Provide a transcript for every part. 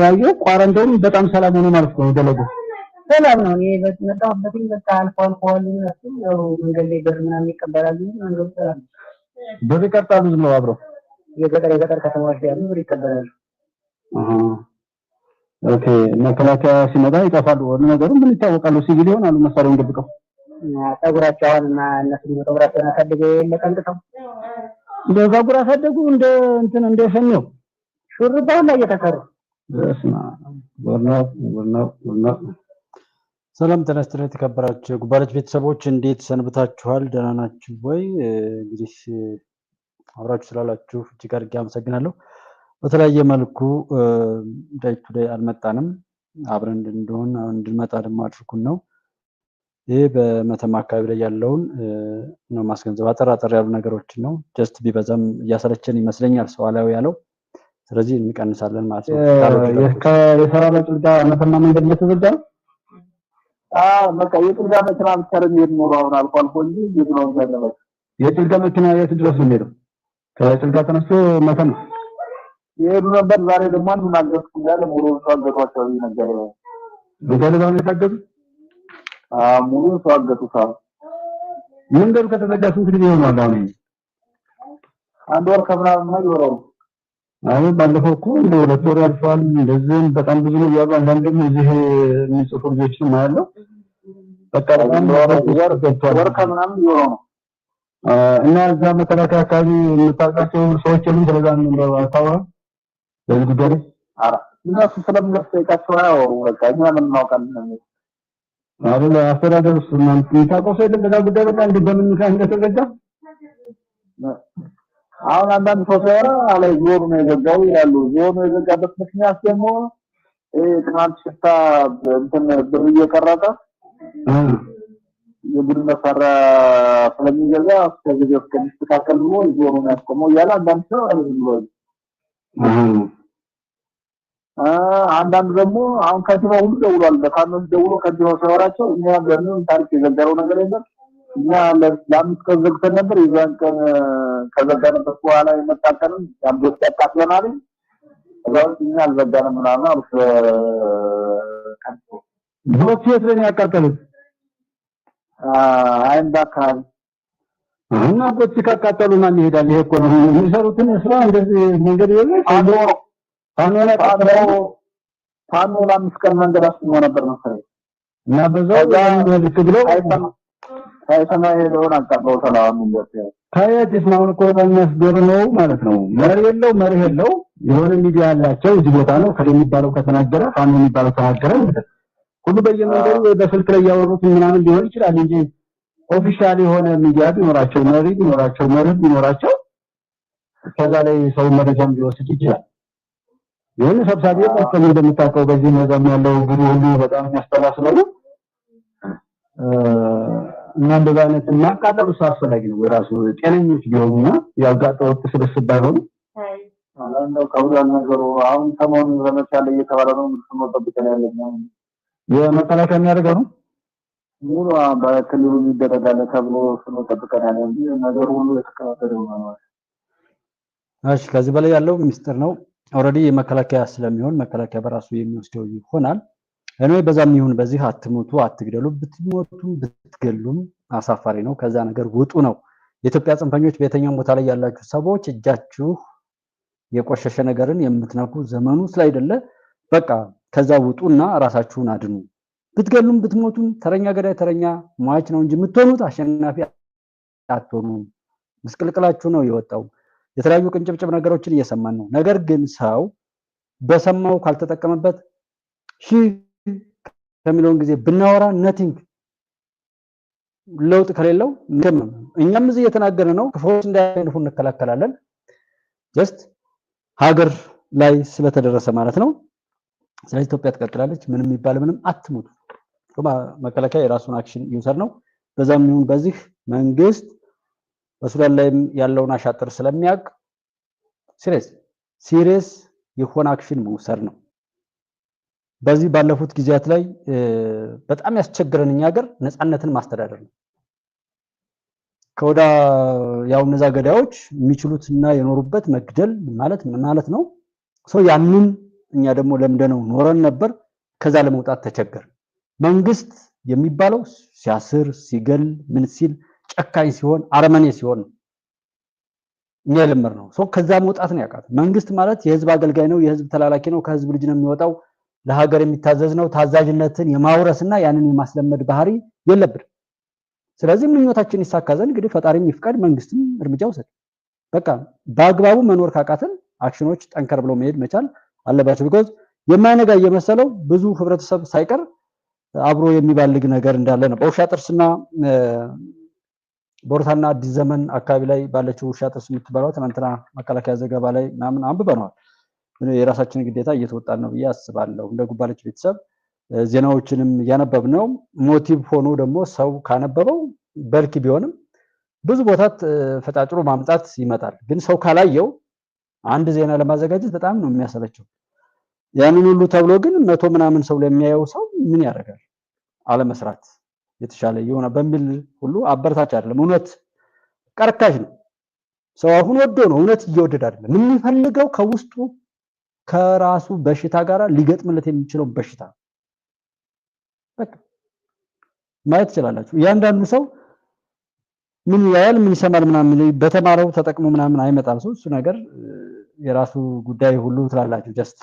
ያየ ኳረንታይን በጣም ሰላም ሆነ ማለት ነው። ደለጎ ሰላም ነው። እኔ በመጣሁበትም በቃ አልፎ እነሱ ያው መንገድ ላይ ብር ምናምን ይቀበላሉ። መንገዱ ሰላም ነው። ብር ይቀርጣሉ ነው አብረው የገጠር ከተማዎች ያሉ ብር ይቀበላሉ። ኦኬ መከላከያ ሲመጣ ይጠፋሉ። ወደ ነገሩ ምን ይታወቃሉ? ሲቪል ይሆናሉ መሳሪያውን ደብቀው ፀጉራቸውንና እነሱ ፀጉራቸውን አሳድገው ለቀንጥተው በፀጉር አሳደጉ እንደ እንትን እንደሸኘው ሹርባውን ላይ እየተሰሩ በስማ ወርናው ሰላም ተነስተን የተከበራችሁ ጉባኤዎች ቤተሰቦች እንዴት ሰንብታችኋል? ደህና ናችሁ ወይ? እንግዲህ አብራችሁ ስላላችሁ እጅግ አድርጌ አመሰግናለሁ። በተለያየ መልኩ ዳይ ቱ ዳይ አልመጣንም። አብረን እንድንመጣ ደግሞ አድርጉን ነው። ይሄ በመተማ አካባቢ ላይ ያለውን ነው ማስገንዘብ አጠር ያሉ ነገሮችን ነው። ጀስት ቢበዛም እያሰለቸን ይመስለኛል ሰው አላው ያለው። ስለዚህ እንቀንሳለን ማለት ነው። የሰራበት ጭልጋ መተማ መንገድ እየተዘጋ በቃ የጭልጋ መኪና ብቻ ነው የሚኖረው አሁን አልፎ አልፎ እንጂ የትኛው ዘነበ የጭልጋ መኪና የት ድረስ ነው የሚሄደው? ከጭልጋ ተነስቶ መተማ የሄዱ ነበር። ዛሬ ደግሞ አንዱ ማገት እንዳለ ሙሉ ተዋገቷቸው ነገር ነው። በገለባው የታገዱ ሙሉ ተዋገቱታ መንገዱ ከተዘጋ ስንት ጊዜ ሆኗል? አሁን አንድ ወር ከምናምን ነው ይወራው። አሁን ባለፈው እኮ እንደ ሁለት ወር አልፏል። እንደዚህም በጣም ብዙ ነው ያለው። አንዳንድም እዚህ የሚጽፉ ልጆችም ማለት በቃ በጣም ወር ከምናምን ይወራው ነው። እና እዛ መከላከያ አካባቢ የምታውቃቸው ሰዎች የሉም? ስለዛ ነው አታወራ በዚህ ጉዳይ እነሱ ስለምንጠይቃቸው አያወሩ። በቃ እኛ ምን እናውቃለን? አይደል አስተዳደር ውስጥ የምታውቀው ሰው የለም በዛ ጉዳይ በቃ በምን ምክንያት እንደተዘጋ አሁን አንዳንድ ሰው ሲያወራ አላይ ዞሩ ነው የዘጋው ይላሉ። ዞሩ የዘጋበት ምክንያት ደግሞ ትናንት ሽታ እንትን ብር እየቀረጠ የቡድን መሳሪያ ስለሚገዛ እስከዚህ እስከሚስተካከል ብሎ ዞሩ ነው ያስቆመው እያለ አንዳንድ ሰው አይደለም። አንዳንድ ደግሞ አሁን ከዚህ ሁሉ ደውሏል። በካኖስ ደውሎ ከዚህ ሲያወራቸው እኛ በምን ታሪክ የዘጋው ነገር የለም። እኛ ለአምስት ቀን ዘግተን ነበር። የዛን ቀን ከዘጋንበት በኋላ የመጣቀንም ያምዶት ያቃጥለናል። እዛው እኛ አልዘጋንም ምናምን አሉ። ብሎክ የት ነው ያቃጠሉት? አይንዳ አካባቢ እና ቦት ሲካቃጠሉ ማን ይሄዳል? ይሄ እኮ ነው የሚሰሩትን ስራ እንደዚህ መንገድ የለም። ፋኖ ለአምስት ቀን መንገድ አስቆሞ ነበር መሰለኝ እና በዛው ልክ ብለው ሳይሰማ ሄደውን አቃጥለው ሰላም እንደዚህ ታያጅስ ነው እኮ የሚያስገርመው ማለት ነው። መሪ የለው የሆነ ሚዲያ ያላቸው እዚህ ቦታ ነው ከሚባለው ከተናገረ ፋኖ የሚባለው ተናገረ ሁሉ በየመንገዱ በስልክ ላይ ያወሩት ምናምን ሊሆን ይችላል እንጂ ኦፊሻሊ የሆነ ሚዲያ ቢኖራቸው መሪ ቢኖራቸው ከዛ ላይ ሰው መረጃም ሊወስድ ይችላል። የሆነ ሰብሳቢ ተጠቅሞ እንደምታውቀው በዚህ መዛም ያለው ጉዱ ሁሉ በጣም ያስጠላ ስለሆነ እና እንደዛ አይነት ማቃጠሉ አስፈላጊ ነው። የራሱ ጤነኞች ቢሆኑና ያጋጠው ስብስብ ባይሆኑ አንዳንዱ ከሁሉ ነገሩ አሁን ሰሞኑን ዘመቻ ላይ እየተባለ ነው። ምንድነው ተጠብቀን ያለነው የመከላከያ የሚያደርገው ነው ሙሉ በክልሉ ይደረጋል ተብሎ ነው ተጠብቀን ያለው እንጂ ነገሩ ሁሉ የተከታተለ ነው። እሺ ከዚህ በላይ ያለው ሚስጥር ነው። ኦሬዲ የመከላከያ ስለሚሆን መከላከያ በራሱ የሚወስደው ይሆናል። እኔ በዛም ይሁን በዚህ አትሞቱ አትግደሉ፣ ብትሞቱም ብትገሉም አሳፋሪ ነው። ከዛ ነገር ውጡ ነው። የኢትዮጵያ ጽንፈኞች በየትኛውም ቦታ ላይ ያላችሁ ሰዎች እጃችሁ የቆሸሸ ነገርን የምትነኩ ዘመኑ ስላይደለ በቃ ከዛ ውጡና ራሳችሁን አድኑ። ብትገሉም ብትሞቱም ተረኛ ገዳይ ተረኛ ሟች ነው እንጂ የምትሆኑት አሸናፊ አትሆኑም። ምስቅልቅላችሁ ነው የወጣው። የተለያዩ ቅንጭብጭብ ነገሮችን እየሰማን ነው። ነገር ግን ሰው በሰማው ካልተጠቀመበት ከሚሊዮን ጊዜ ብናወራ ነቲንግ ለውጥ ከሌለው እኛም እዚህ እየተናገረ ነው። ክፉዎች እንዳይነፉ እንከላከላለን። ጀስት ሀገር ላይ ስለተደረሰ ማለት ነው። ስለዚህ ኢትዮጵያ ትቀጥላለች። ምንም ይባል ምንም አትሞቱ። መከላከያ የራሱን አክሽን ዩዘር ነው። በዛም ይሁን በዚህ መንግስት በሱዳን ላይ ያለውን አሻጥር ስለሚያውቅ ሲሪየስ የሆነ አክሽን መውሰድ ነው። በዚህ ባለፉት ጊዜያት ላይ በጣም ያስቸገረን እኛ ሀገር ነፃነትን ማስተዳደር ነው። ከወዳ ያው እነዛ ገዳዮች የሚችሉትና የኖሩበት መግደል ማለት ነው። ያንን እኛ ደግሞ ለምደነው ኖረን ነበር። ከዛ ለመውጣት ተቸገር። መንግስት የሚባለው ሲያስር ሲገል ምን ሲል ጨካኝ ሲሆን አረመኔ ሲሆን እኛ የለመድነው ሰው ከዛ መውጣት ነው ያቃተው። መንግስት ማለት የህዝብ አገልጋይ ነው፣ የህዝብ ተላላኪ ነው፣ ከህዝብ ልጅ ነው የሚወጣው፣ ለሀገር የሚታዘዝ ነው። ታዛዥነትን የማውረስና ያንን የማስለመድ ባህሪ የለብንም። ስለዚህ ምኞታችን ይሳካ ዘንድ እንግዲህ ፈጣሪም ይፍቀድ፣ መንግስትም እርምጃ ወሰድ። በቃ በአግባቡ መኖር ካቃተን አክሽኖች ጠንከር ብለው መሄድ መቻል አለባቸው። ቢኮዝ የማይነጋ እየመሰለው ብዙ ህብረተሰብ ሳይቀር አብሮ የሚባልግ ነገር እንዳለ ነው። በውሻ ጥርስና ቦርታና አዲስ ዘመን አካባቢ ላይ ባለችው ውሻ ጥርስ የምትባለው ትናንትና መከላከያ ዘገባ ላይ ምናምን አንብበነዋል። የራሳችንን ግዴታ እየተወጣን ነው ብዬ አስባለሁ። እንደ ጉባለች ቤተሰብ ዜናዎችንም እያነበብነው ሞቲቭ ሆኖ ደግሞ ሰው ካነበበው በልክ ቢሆንም ብዙ ቦታ ፈጫጭሮ ማምጣት ይመጣል። ግን ሰው ካላየው አንድ ዜና ለማዘጋጀት በጣም ነው የሚያሰለቸው። ያንን ሁሉ ተብሎ ግን 100 ምናምን ሰው ለሚያየው ሰው ምን ያደርጋል? አለመስራት የተሻለ ይሆና በሚል ሁሉ አበረታች አይደለም። እውነት ቀርካሽ ነው። ሰው አሁን ወዶ ነው እውነት እየወደደ አይደለም። የሚፈልገው ከውስጡ ከራሱ በሽታ ጋር ሊገጥምለት የሚችለው በሽታ በቃ ማየት ይችላልላችሁ። እያንዳንዱ ሰው ምን ያያል ምን ይሰማል ምናምን በተማረው ተጠቅሞ ምናምን አይመጣም ሰው። እሱ ነገር የራሱ ጉዳይ ሁሉ ትላላችሁ። ጀስት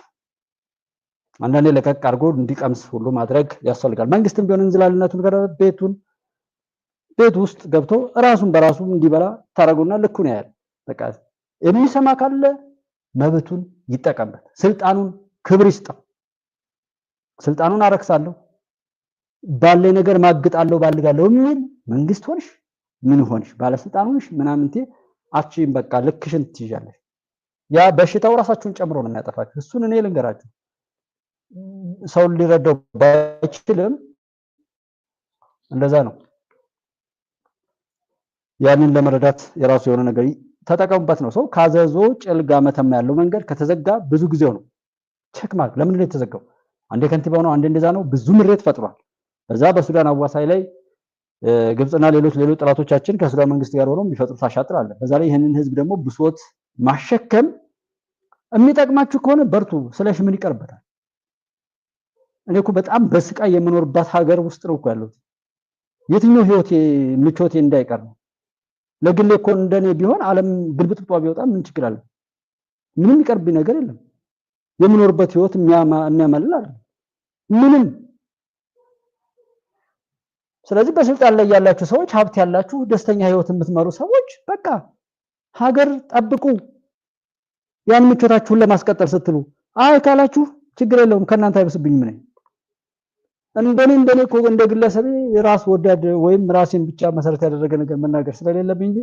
አንዳንዴ ለቀቅ አድርጎ እንዲቀምስ ሁሉ ማድረግ ያስፈልጋል። መንግስትም ቢሆን እንዝላልነቱን ቤት ውስጥ ገብቶ ራሱን በራሱ እንዲበላ ታረጉና ልኩን ያያል። በቃ የሚሰማ ካለ መብቱን ይጠቀምበት፣ ስልጣኑን ክብር ይስጠው። ስልጣኑን አረክሳለሁ ባለ ነገር ማግጣለሁ ባልጋለሁ የሚል መንግስት ሆንሽ ምን ሆንሽ ባለስልጣን ሆንሽ ምናምንቴ አቺን በቃ ልክሽን ትይዣለሽ። ያ በሽታው ራሳችሁን ጨምሮ ነው የሚያጠፋችሁ። እሱን እኔ ልንገራችሁ። ሰው ሊረዳው ባይችልም እንደዛ ነው። ያንን ለመረዳት የራሱ የሆነ ነገር ተጠቀሙበት ነው። ሰው ካዘዞ ጭልጋ መተማ ያለው መንገድ ከተዘጋ ብዙ ጊዜው ነው። ቼክ ማድረግ ለምን ነው የተዘጋው? አንዴ ከንቲባው ነው አንዴ እንደዛ ነው። ብዙ ምሬት ፈጥሯል። በዛ በሱዳን አዋሳይ ላይ ግብጽና ሌሎች ጥላቶቻችን ከሱዳን መንግስት ጋር ሆነው የሚፈጥሩት አሻጥር አለ። በዛ ላይ ይሄንን ህዝብ ደግሞ ብሶት ማሸከም የሚጠቅማችሁ ከሆነ በርቱ። ስለሽ ምን ይቀርበታል? እኔ እኮ በጣም በስቃይ የምኖርባት ሀገር ውስጥ ነው እኮ ያለሁት። የትኛው ህይወቴ ምቾቴ እንዳይቀር ነው። ለግሌ እኮ እንደኔ ቢሆን ዓለም ግልብጥብጧ ቢወጣ ምን ችግር አለ? ምንም ይቀርብኝ ነገር የለም። የምኖርበት ህይወት የሚያማልል አይደል ምንም። ስለዚህ በስልጣን ላይ ያላችሁ ሰዎች፣ ሀብት ያላችሁ፣ ደስተኛ ህይወት የምትመሩ ሰዎች በቃ ሀገር ጠብቁ። ያን ምቾታችሁን ለማስቀጠል ስትሉ አይ ካላችሁ ችግር የለውም ከናንተ አይብስብኝም ነኝ። እንደኔ እኮ እንደ ግለሰብ ራስ ወዳድ ወይም ራሴን ብቻ መሰረት ያደረገ ነገር መናገር ስለሌለብኝ እንጂ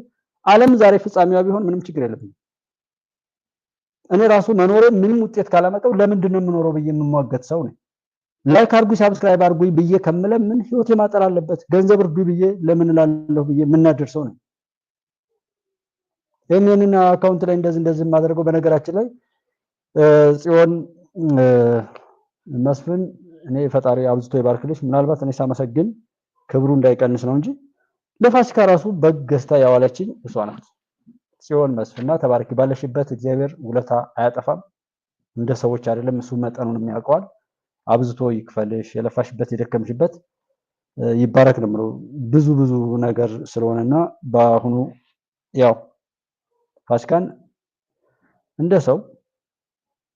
ዓለም ዛሬ ፍጻሜዋ ቢሆን ምንም ችግር የለብኝ። እኔ ራሱ መኖሬ ምንም ውጤት ካላመጣው ለምንድን ነው የምኖረው ብዬ የምሟገት ሰው ነኝ። ላይክ አርጉ፣ ሰብስክራይብ አርጉ ብዬ ከመለምን ህይወቴ ማጠር አለበት። ገንዘብ እርዱ ብዬ ለምን እላለሁ ብዬ የምናደር ሰው ነኝ። የኔን አካውንት ላይ እንደዚህ ማድረገው በነገራችን ላይ ጽዮን መስፍን እኔ ፈጣሪ አብዝቶ ይባርክልሽ። ምናልባት እኔ ሳመሰግን ክብሩ እንዳይቀንስ ነው እንጂ ለፋሲካ ራሱ በገስታ ያዋለችኝ እሷ ናት። ጽዮን መስፍንና ተባረኪ። ባለሽበት እግዚአብሔር ውለታ አያጠፋም። እንደ ሰዎች አይደለም፣ እሱ መጠኑን የሚያውቀዋል። አብዝቶ ይክፈልሽ። የለፋሽበት የደከምሽበት ይባረክ ነው የምለው። ብዙ ነገር ስለሆነና በአሁኑ ያው ፋሲካን እንደ ሰው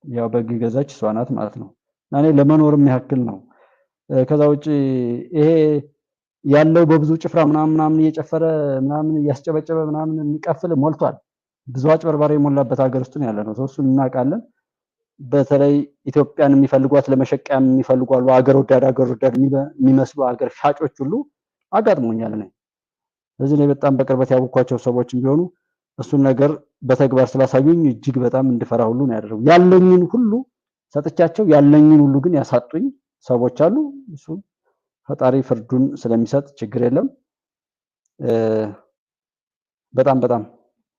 ያው በግ ገዛች እሷ ናት ማለት ነው። እኔ ለመኖርም ያክል ነው። ከዛ ውጪ ይሄ ያለው በብዙ ጭፍራ ምናምን እየጨፈረ ምናምን እያስጨበጨበ ምናምን የሚቀፍል ሞልቷል። ብዙ አጭበርባሪ የሞላበት ሀገር ውስጥ ነው ያለነው። እሱን እናውቃለን። በተለይ ኢትዮጵያን የሚፈልጓት ለመሸቀያም የሚፈልጓሉ ሀገር ወዳድ የሚመስሉ ሀገር ሻጮች ሁሉ አጋጥሞኛል ነኝ። ስለዚህ ላይ በጣም በቅርበት ያወኳቸው ሰዎችም ቢሆኑ እሱን ነገር በተግባር ስላሳዩኝ እጅግ በጣም እንድፈራ ሁሉ ነው ያደረጉ። ያለኝን ሁሉ ሰጥቻቸው ያለኝን ሁሉ ግን ያሳጡኝ ሰዎች አሉ። እሱ ፈጣሪ ፍርዱን ስለሚሰጥ ችግር የለም። በጣም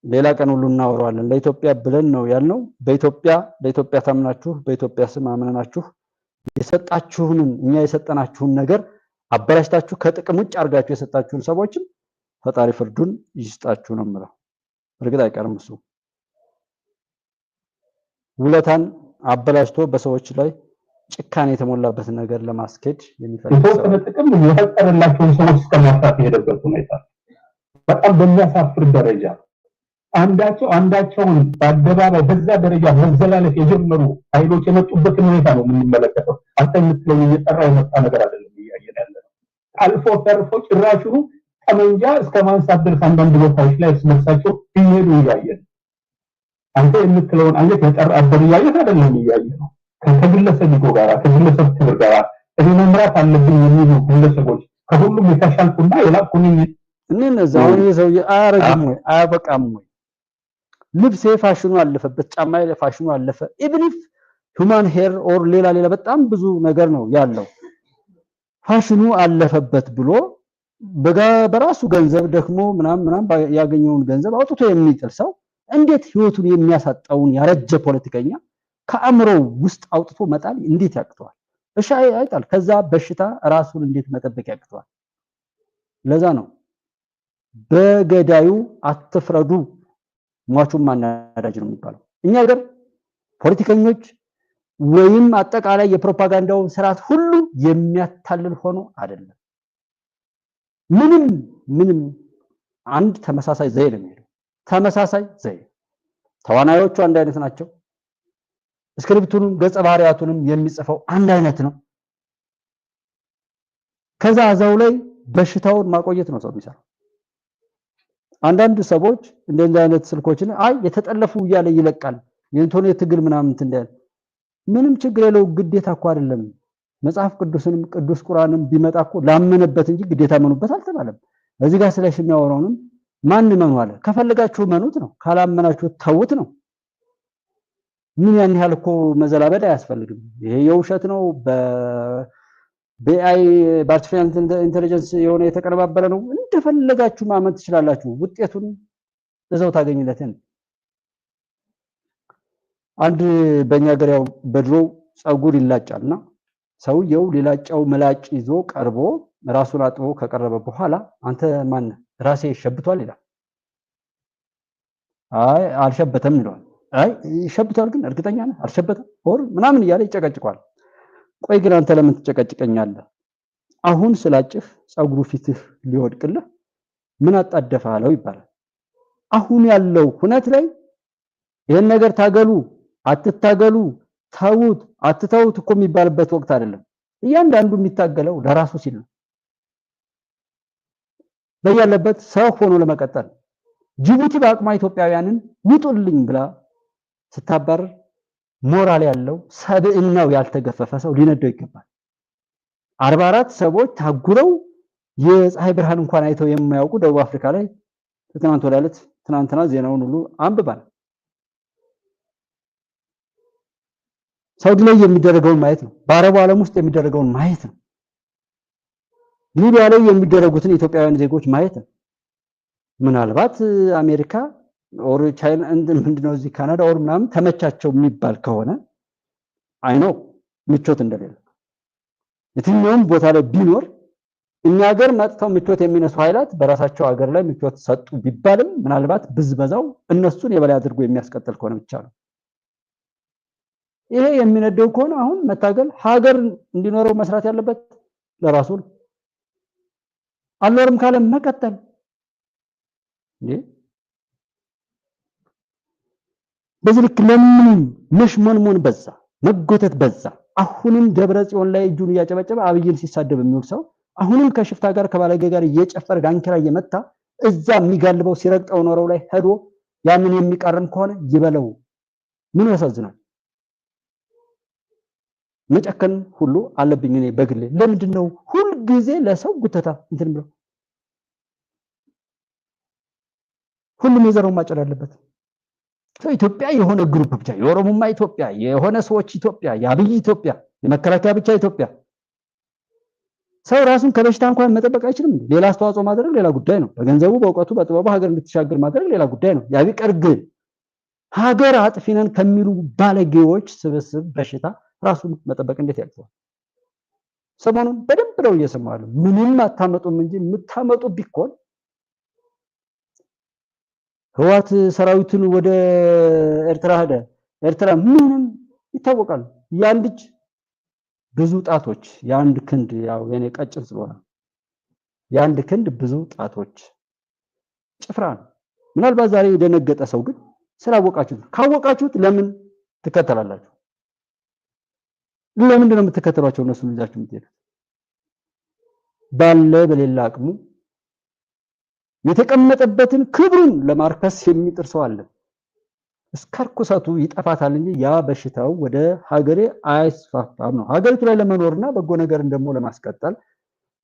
ሌላ ቀን ሁሉ እናወራዋለን። ለኢትዮጵያ ብለን ነው ያልነው። ለኢትዮጵያ ታምናችሁ በኢትዮጵያ ስም አምነናችሁ የሰጣችሁንን እኛ የሰጠናችሁን ነገር አበላሽታችሁ ከጥቅም ውጭ አድርጋችሁ የሰጣችሁን ሰዎችም ፈጣሪ ፍርዱን ይስጣችሁ ነው የምለው። እርግጥ አይቀርም እሱ ውለታን አበላሽቶ በሰዎች ላይ ጭካኔ የተሞላበት ነገር ለማስኬድ የሚፈልግ ሰው የተወሰነ ጥቅም የፈጠረላቸውን ሰዎች እስከማፍራት የሄደበት ሁኔታ በጣም በሚያሳፍር ደረጃ አንዳቸውን በአደባባይ በዛ ደረጃ መዘላለፍ የጀመሩ ኃይሎች የመጡበትን ሁኔታ ነው የምንመለከተው። አንተ የምትለው እየጠራ የመጣ ነገር አይደለም እያየን ያለነው። አልፎ ተርፎ ጭራሹኑ ጠመንጃ እስከ ማንሳት ድረስ አንዳንድ ቦታዎች ላይ ስመሳቸው ይሄዱ እያየን አንተ የምትለውን አይነት የጠራ አደረጃጀት አይደለም እያየን ነው። ከግለሰብ ኢጎ ጋር ከግለሰብ ክብር ጋር እኔ መምራት አለብኝ የሚሉ ግለሰቦች ከሁሉም የተሻልኩና የላኩኝ እነዛው የሰው አያረግም ወይ አያበቃም ወይ? ልብስ ፋሽኑ አለፈበት፣ ጫማ ፋሽኑ አለፈ። ኢቭን ኢፍ ሁማን ሄር ኦር ሌላ በጣም ብዙ ነገር ነው ያለው። ፋሽኑ አለፈበት ብሎ በራሱ ገንዘብ ደክሞ ምናምን ያገኘውን ገንዘብ አውጥቶ የሚጥል ሰው እንዴት ህይወቱን የሚያሳጣውን ያረጀ ፖለቲከኛ ከአእምሮው ውስጥ አውጥቶ መጣል እንዴት ያቅተዋል? እሺ አይጣል። ከዛ በሽታ ራሱን እንዴት መጠበቅ ያቅተዋል? ለዛ ነው በገዳዩ አትፍረዱ ሟቹም ማናዳጅ ነው የሚባለው። እኛ ሀገር ፖለቲከኞች ወይም አጠቃላይ የፕሮፓጋንዳው ስርዓት ሁሉ የሚያታልል ሆኖ አይደለም። ምንም አንድ ተመሳሳይ ዘዬ ነው የሚሄደው። ተመሳሳይ ዘዬ ተዋናዮቹ አንድ አይነት ናቸው። ስክሪፕቱንም ገጸ ባህሪያቱንም የሚጽፈው አንድ አይነት ነው። ከዛ እዛው ላይ በሽታውን ማቆየት ነው ሰው የሚሰራው። አንዳንድ ሰዎች እንደዚህ አይነት ስልኮችን የተጠለፉ እያለ ይለቃል። የኢንተርኔት ትግል ምናምን እንደል ምንም ችግር የለው። ግዴታ እኮ አይደለም። መጽሐፍ ቅዱስንም ቅዱስ ቁርአንም ቢመጣ እኮ ላመነበት እንጂ ግዴታ መኑበት አልተባለም። እዚህ ጋር ስለሽ የሚያወራውንም ማን መኑ አለ? ከፈለጋችሁ መኑት ነው፣ ካላመናችሁ ተውት ነው። ምን ያን ያህል እኮ መዘላበድ አያስፈልግም። ይሄ የውሸት ነው፣ በአይ በአርቲፊሻል ኢንተለጀንስ የሆነ የተቀነባበረ ነው። እንደፈለጋችሁ ማመን ትችላላችሁ። ውጤቱን እዛው ታገኙለትን። አንድ በእኛ ሀገር ያው በድሮ ጸጉር ይላጫልና ሰውየው ሊላጫው ምላጭ ይዞ ቀርቦ ራሱን አጥቦ ከቀረበ በኋላ አንተ ማን ራሴ ሸብቷል ይላል። አይ አልሸበተም ይላል። አይ ሸብቷል ግን እርግጠኛ ነህ አልሸበተም ወር ምናምን እያለ ይጨቀጭቋል። ቆይ ግን አንተ ለምን ትጨቀጭቀኛለህ? አሁን ስላጭህ ጸጉሩ ፊትህ ሊወድቅልህ ምን አጣደፋለው ይባላል። አሁን ያለው ሁነት ላይ ይሄን ነገር ታገሉ አትታገሉ ተውት አትተውት እኮ የሚባልበት ወቅት አይደለም። እያንዳንዱ የሚታገለው ለራሱ ሲል ነው። በያለበት ሰው ሆኖ ለመቀጠል ጅቡቲ በአቅማ ኢትዮጵያውያንን ውጡልኝ ብላ ስታባር ሞራል ያለው ሰብዕናው ያልተገፈፈ ሰው ሊነደው ይገባል። 44 ሰዎች ታጉረው የፀሐይ ብርሃን እንኳን አይተው የማያውቁ ደቡብ አፍሪካ ላይ ትናንትና ዜናውን ሁሉ አንብባል። ሳውዲ ላይ የሚደረገውን ማየት ነው። በአረቡ ዓለም ውስጥ የሚደረገውን ማየት ነው። ሊቢያ ላይ የሚደረጉትን ኢትዮጵያውያን ዜጎች ማየት ነው። ምናልባት አሜሪካ ኦር ቻይና ምንድነው እዚህ ካናዳ ኦር ምናምን ተመቻቸው የሚባል ከሆነ አይኖ ምቾት እንደሌለ የትኛውም ቦታ ላይ ቢኖር እኛ ሀገር መጥተው ምቾት የሚነሱ ኃይላት በራሳቸው ሀገር ላይ ምቾት ሰጡ ቢባልም ምናልባት ብዝበዛው እነሱን የበላይ አድርጎ የሚያስቀጥል ከሆነ ብቻ ነው። ይሄ የሚነደው ከሆነ አሁን መታገል ሀገር እንዲኖረው መስራት ያለበት ለራሱ አልኖርም ካለ መቀጠል በዚህ ልክ ለምን መሽሞንሞን በዛ መጎተት በዛ። አሁንም ደብረ ጽዮን ላይ እጁን እያጨበጨበ አብይን ሲሳደብ የሚውል ሰው አሁንም ከሽፍታ ጋር ከባለገ ጋር እየጨፈረ ዳንኪራ እየመታ እዛ የሚጋልበው ሲረግጠው ኖረው ላይ ሄዶ ያንን የሚቀርም ከሆነ ይበለው። ምን ያሳዝናል። መጨከን ሁሉ አለብኝ እኔ በግሌ። ለምንድነው ሁሉ ጊዜ ለሰው ጉተታ እንትን ብለው ሁሉም የዘረው ማጨድ አለበት? ኢትዮጵያ የሆነ ግሩፕ ብቻ የኦሮሞማ ኢትዮጵያ የሆነ ሰዎች ኢትዮጵያ የአብይ ኢትዮጵያ የመከላከያ ብቻ ኢትዮጵያ። ሰው ራሱን ከበሽታ እንኳን መጠበቅ አይችልም። ሌላ አስተዋጽኦ ማድረግ ሌላ ጉዳይ ነው። በገንዘቡ በእውቀቱ በጥበቡ ሀገር እንድትሻገር ማድረግ ሌላ ጉዳይ ነው። ያ ቢቀር ግን ሀገር አጥፊነን ከሚሉ ባለጌዎች ስብስብ በሽታ ራሱን መጠበቅ እንዴት ያቅተዋል? ሰሞኑን በደንብ ነው እየሰማሉ። ምንም አታመጡም እንጂ የምታመጡ ቢኮን ህዋት ሰራዊቱን ወደ ኤርትራ ሄደ። ኤርትራ ምንም ይታወቃል። የአንድ እጅ ብዙ ጣቶች የአንድ ክንድ ያው የኔ ቀጭን ስለሆነ የአንድ ክንድ ብዙ ጣቶች ጭፍራ ነው። ምናልባት ዛሬ የደነገጠ ሰው ግን ስላወቃችሁት ካወቃችሁት ለምን ትከተላላችሁ? ለምንድን ነው የምትከተሏቸው? እነሱን ይዛችሁ የምትሄዱት ባለ በሌላ አቅሙ የተቀመጠበትን ክብሩን ለማርከስ የሚጥር ሰው አለ። እስከርኩሰቱ ይጠፋታል እንጂ ያ በሽታው ወደ ሀገሬ አይስፋፋም ነው። ሀገሪቱ ላይ ለመኖርና በጎ ነገርን ደግሞ ለማስቀጠል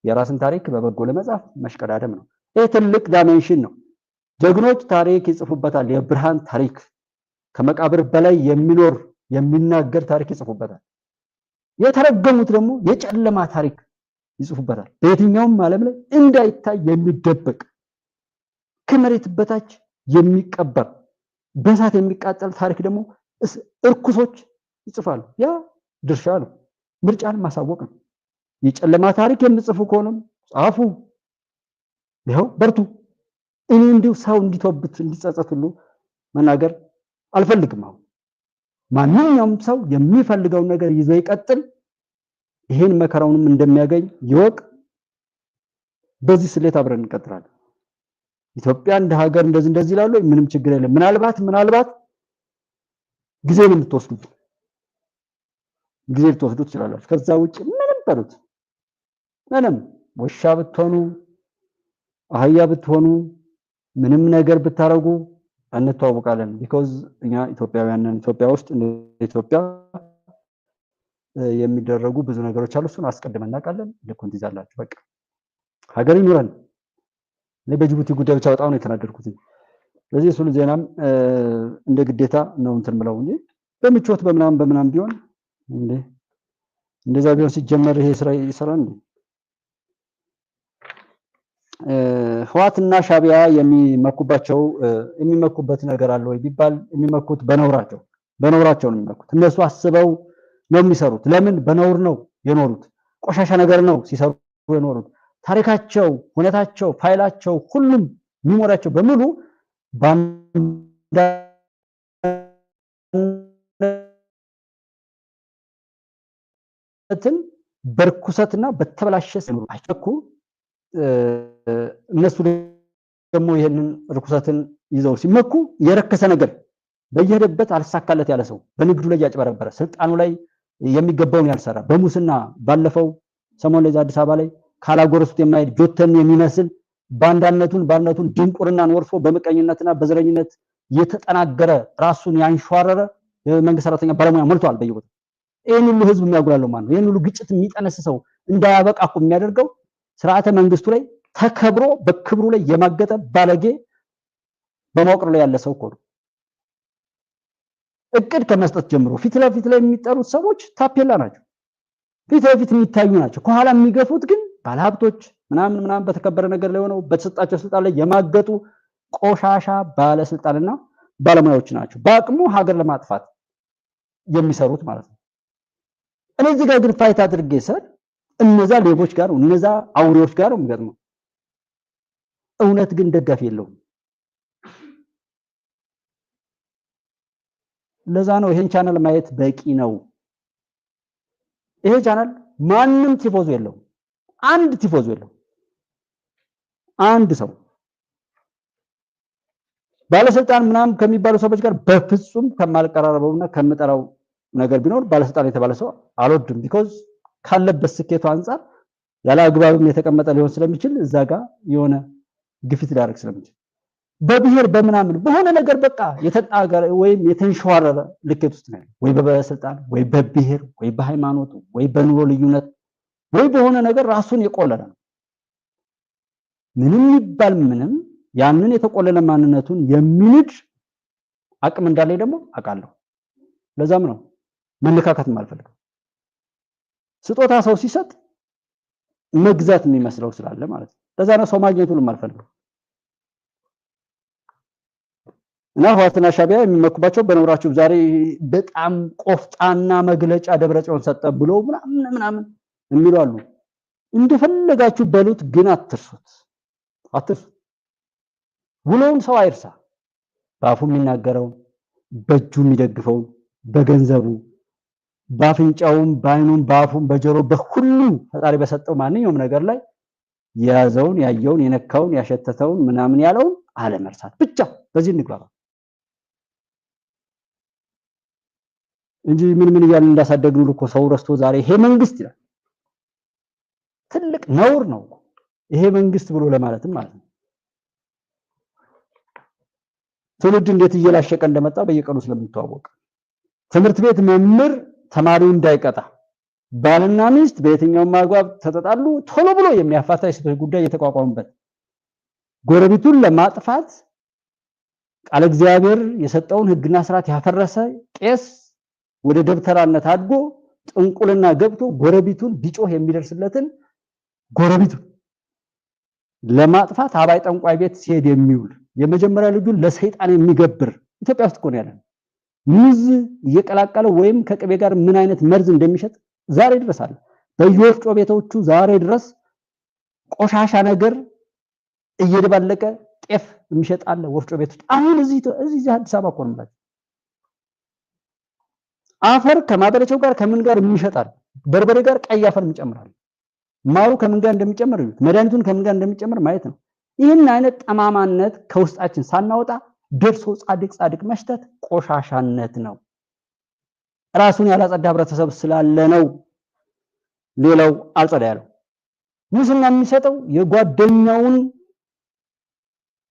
የራስን ታሪክ በበጎ ለመጻፍ መሽቀዳደም ነው። ይሄ ትልቅ ዳይሜንሽን ነው። ጀግኖች ታሪክ ይጽፉበታል። የብርሃን ታሪክ ከመቃብር በላይ የሚኖር የሚናገር ታሪክ ይጽፉበታል። የተረገሙት ደግሞ የጨለማ ታሪክ ይጽፉበታል። በየትኛውም ዓለም ላይ እንዳይታይ የሚደበቅ ከመሬት በታች የሚቀበር በእሳት የሚቃጠል ታሪክ ደግሞ እርኩሶች ይጽፋሉ። ያ ድርሻ ነው። ምርጫን ማሳወቅ ነው። የጨለማ ታሪክ የምጽፉ ከሆነም ጻፉ። ይኸው በርቱ። እኔ እንዲሁ ሰው እንዲተውበት እንዲጸጸት ሁሉ መናገር አልፈልግም። አሁን ማንኛውም ሰው የሚፈልገውን ነገር ይዞ ይቀጥል። ይሄን መከራውንም እንደሚያገኝ ይወቅ። በዚህ ስሌት አብረን እንቀጥላለን። ኢትዮጵያ እንደ ሀገር እንደዚህ ይላሉ። ምንም ችግር የለም። ምናልባት ጊዜ ነው የምትወስዱት። ጊዜ ልትወስዱ ትችላላችሁ። ከዛ ውጭ ምንም በሉት ምንም ወሻ ብትሆኑ አህያ ብትሆኑ ምንም ነገር ብታረጉ እንተዋወቃለን። ቢኮዝ እኛ ኢትዮጵያውያን ነን። ኢትዮጵያ ውስጥ እንደ ኢትዮጵያ የሚደረጉ ብዙ ነገሮች አሉ። እሱን አስቀድመን እናውቃለን። ልኩን ትይዛላችሁ። በቃ ሀገር ይኑረን። እኔ በጅቡቲ ጉዳይ ብቻ በጣም ነው የተናደድኩት። ስለዚህ እሱን ዜናም እንደ ግዴታ ነው እንትን ብለው እንጂ በምቾት በምናም ቢሆን እንደዛ ቢሆን ሲጀመር ይሄ ስራ ይሰራል እንዴ? ህዋትና ሻቢያ የሚመኩበት ነገር አለ ወይ ቢባል የሚመኩት በነውራቸው ነው የሚመኩት። እነሱ አስበው ነው የሚሰሩት። ለምን? በነውር ነው የኖሩት። ቆሻሻ ነገር ነው ሲሰሩ የኖሩት። ታሪካቸው፣ ሁኔታቸው፣ ፋይላቸው፣ ሁሉም ሚሞሪያቸው በሙሉ ባንዳነትን በርኩሰትና በተበላሸ ሲኖሩ አይቸኩ። እነሱ ደግሞ ይሄንን ርኩሰትን ይዘው ሲመኩ የረከሰ ነገር በየሄደበት አልሳካለት ያለ ሰው በንግዱ ላይ ያጭበረበረ ስልጣኑ ላይ የሚገባውን ያልሰራ በሙስና ባለፈው ሰሞን ላይ አዲስ አበባ ላይ ካላጎረሱት የማይሄድ ጆተን የሚመስል ባንዳነቱን ድንቁርናን ወርሶ በመቀኝነትና በዘረኝነት የተጠናገረ ራሱን ያንሸዋረረ የመንግስት ሰራተኛ ባለሙያ ሞልቷል በየቦታው። ይሄን ሁሉ ህዝብ የሚያጉላለው ማለት ነው። ይሄን ሁሉ ግጭት የሚጠነስሰው እንዳያበቃ እኮ የሚያደርገው ስርዓተ መንግስቱ ላይ ተከብሮ በክብሩ ላይ የማገጠ ባለጌ በመዋቅር ላይ ያለ ሰው እኮ ነው። እቅድ ከመስጠት ጀምሮ ፊት ለፊት ላይ የሚጠሩት ሰዎች ታፔላ ናቸው። ፊት ለፊት የሚታዩ ናቸው። ከኋላ የሚገፉት ግን ባለሀብቶች ምናምን በተከበረ ነገር ላይ ሆነው በተሰጣቸው ስልጣን ላይ የማገጡ ቆሻሻ ባለስልጣንና ባለሙያዎች ናቸው። በአቅሙ ሀገር ለማጥፋት የሚሰሩት ማለት ነው። እኔ እዚህ ጋር ግን ፋይት አድርጌ ሰር እነዛ ሌቦች ጋር ነው እነዛ አውሬዎች ጋር ነው የሚገጥመው። እውነት ግን ደጋፊ የለውም። ለዛ ነው ይሄን ቻናል ማየት በቂ ነው። ይሄ ቻናል ማንም ቲፎዞ የለውም። አንድ ቲፎዞ የለውም። አንድ ሰው ባለስልጣን ምናምን ከሚባሉ ሰዎች ጋር በፍጹም ከማልቀራረበውና ከምጠራው ነገር ቢኖር ባለስልጣን የተባለ ሰው አልወድም። ቢኮዝ ካለበት ስኬቱ አንፃር ያለ አግባብም የተቀመጠ ሊሆን ስለሚችል እዛ ጋር የሆነ ግፊት ሊያደርግ ስለሚችል በብሔር በምናምን በሆነ ነገር በቃ የተጣገረ ወይም የተንሸዋረረ ልኬት ውስጥ ነው ወይ በባለስልጣን ወይ በብሔር ወይ በሃይማኖት ወይ በኑሮ ልዩነት ወይ በሆነ ነገር ራሱን የቆለለ ነው። ምንም ይባል ምንም ያንን የተቆለለ ማንነቱን የሚንድ አቅም እንዳለኝ ደግሞ አውቃለሁ። ለዛም ነው መነካካት የማልፈልገው። ስጦታ ሰው ሲሰጥ መግዛት የሚመስለው ስላለ ማለት ነው። ለዛ ነው ሰው ማግኘቱን የማልፈልገው። እና ህወሓትና ሻቢያ የሚመኩባቸው በነውራቸው ዛሬ በጣም ቆፍጣና መግለጫ ደብረጽዮን ሰጠ ብሎ ምናምን የሚሉ አሉ። እንደፈለጋችሁ በሉት፣ ግን አትርሱት። ውሎውን ሰው አይርሳ። በአፉ የሚናገረው በእጁ የሚደግፈው በገንዘቡ ባፍንጫውም ባይኑም ባፉም በጆሮ በሁሉ ፈጣሪ በሰጠው ማንኛውም ነገር ላይ የያዘውን ያየውን የነካውን ያሸተተውን ምናምን ያለውን አለመርሳት ብቻ በዚህ እንግባባ እንጂ ምን እያልን እንዳሳደግነው እኮ ሰው ረስቶ ዛሬ ይሄ መንግስት ይላል። ትልቅ ነውር ነው ይሄ መንግስት ብሎ ለማለትም ማለት ነው። ትውልድ እንዴት እየላሸቀ እንደመጣ በየቀኑ ስለምንተዋወቅ ትምህርት ቤት መምህር ተማሪው እንዳይቀጣ ባልና ሚስት በየትኛውም ማግባብ ተጣጣሉ ቶሎ ብሎ የሚያፋታ የሴቶች ጉዳይ እየተቋቋሙበት ጎረቤቱን ለማጥፋት ቃል እግዚአብሔር የሰጠውን ህግና ስርዓት ያፈረሰ ቄስ ወደ ደብተራነት አድጎ ጥንቁልና ገብቶ ጎረቤቱን ቢጮህ የሚደርስለትን ጎረቤቱን ለማጥፋት አባይ ጠንቋይ ቤት ሲሄድ የሚውል የመጀመሪያ ልጁን ለሰይጣን የሚገብር ኢትዮጵያ ውስጥ ቆን ያለ ሙዝ እየቀላቀለ ወይም ከቅቤ ጋር ምን አይነት መርዝ እንደሚሸጥ ዛሬ ድረስ አለ። በየወፍጮ ቤቶቹ ዛሬ ድረስ ቆሻሻ ነገር እየደባለቀ ጤፍ የሚሸጥ አለ ወፍጮ ቤት ውስጥ። አሁን እዚህ አዲስ አበባ ቆን ማለት አፈር ከማበረቻው ጋር ከምን ጋር የሚሸጣል በርበሬ ጋር ቀይ አፈር ይጨምራል። ማሩ ከምን ጋር እንደሚጨምር መድኃኒቱን ከምን ጋር እንደሚጨምር ማየት ነው። ይህን አይነት ጠማማነት ከውስጣችን ሳናወጣ ደርሶ ጻድቅ መሽተት ቆሻሻነት ነው። ራሱን ያላጸዳ ህብረተሰብ ስላለ ነው ሌላው አልጸዳ ያለው። ሙስና የሚሰጠው የጓደኛውን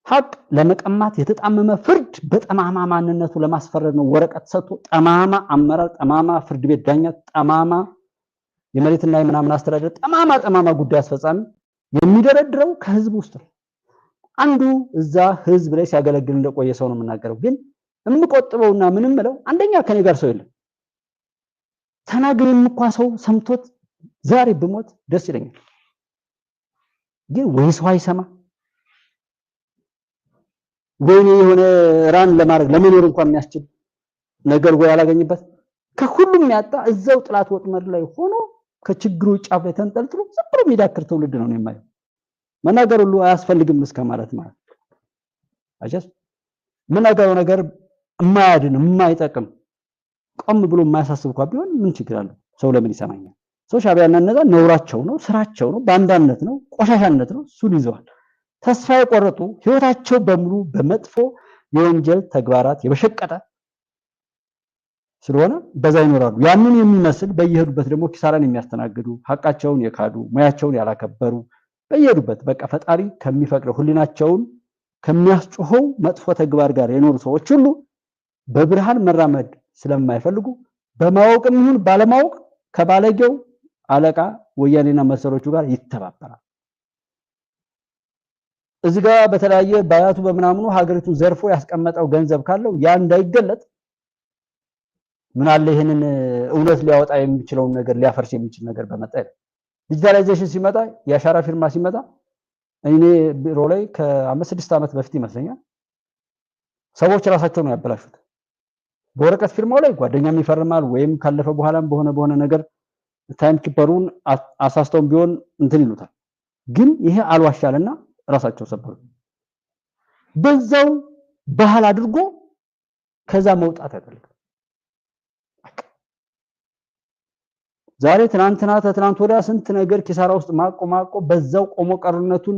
ሀቅ ለመቀማት የተጣመመ ፍርድ በጠማማ ማንነቱ ለማስፈረድ ነው። ወረቀት ሰጥቶ ጠማማ አመራር፣ ጠማማ ፍርድ ቤት ዳኛ፣ ጠማማ የመሬትና የምናምን አስተዳደር፣ ጠማማ ጉዳይ አስፈጻሚ የሚደረድረው ከህዝብ ውስጥ ነው። አንዱ እዛ ህዝብ ላይ ሲያገለግል እንደቆየ ሰው ነው የምናገረው። ግን የምቆጥበውና ምንም ምለው አንደኛ ከኔ ጋር ሰው የለም። ተናግሬም እንኳን ሰው ሰምቶት ዛሬ ብሞት ደስ ይለኛል። ግን ወይ ሰው አይሰማ ወይ የሆነ ራን ለማድረግ ለመኖር እንኳን የሚያስችል ነገር ወይ ያላገኝበት ከሁሉም ያጣ እዛው ጥላት ወጥመድ ላይ ሆኖ ከችግሩ ጫፍ ላይ ተንጠልጥሎ ዝም ብሎ የሚዳክር ትውልድ ነው የማየው። መናገር ሁሉ አያስፈልግም እስከ ማለት አጀስ መናገሩ ነገር የማያድን የማይጠቅም ቆም ብሎ የማያሳስብ እንኳን ቢሆን ምን ችግር አለው? ሰው ለምን ይሰማኛል? ሰው ሻዕቢያና እነዛ ነውራቸው ነው፣ ስራቸው ነው፣ ባንዳነት ነው፣ ቆሻሻነት ነው። እሱን ይዘዋል። ተስፋ የቆረጡ ህይወታቸው በሙሉ በመጥፎ የወንጀል ተግባራት የበሸቀጠ ስለሆነ በዛ ይኖራሉ። ያንን የሚመስል በየሄዱበት ደግሞ ኪሳራን የሚያስተናግዱ ሐቃቸውን የካዱ ሙያቸውን ያላከበሩ በየሄዱበት በቃ ፈጣሪ ከሚፈቅደው ሁሉናቸውን ከሚያስጮኸው መጥፎ ተግባር ጋር የኖሩ ሰዎች ሁሉ በብርሃን መራመድ ስለማይፈልጉ በማወቅም ይሁን ባለማወቅ ከባለጌው አለቃ ወያኔና መሰሎቹ ጋር ይተባበራል። እዚህ ጋር በተለያየ ባያቱ በመናምኑ ሀገሪቱ ዘርፎ ያስቀመጠው ገንዘብ ካለው ያ እንዳይገለጥ ምን አለ ይሄንን እውነት ሊያወጣ የሚችለው ነገር ሊያፈርስ የሚችል ነገር በመጣ ዲጂታላይዜሽን ሲመጣ የአሻራ ፊርማ ሲመጣ እኔ ቢሮ ላይ ከ5-6 ዓመት በፊት ይመስለኛል ሰዎች ራሳቸው ነው ያበላሹት። በወረቀት ፊርማው ላይ ጓደኛም ይፈርማል ወይም ካለፈ በኋላም በሆነ ነገር ታይም ኪፐሩን አሳስተውም ቢሆን እንትን ይሉታል። ግን ይሄ አልዋሻልና ራሳቸው ሰበሩ። በዛው ባህል አድርጎ ከዛ መውጣት ያደርጋል። ዛሬ ትናንት ወዲያ ስንት ነገር ኪሳራ ውስጥ ማቆ በዛው ቆሞ ቀርነቱን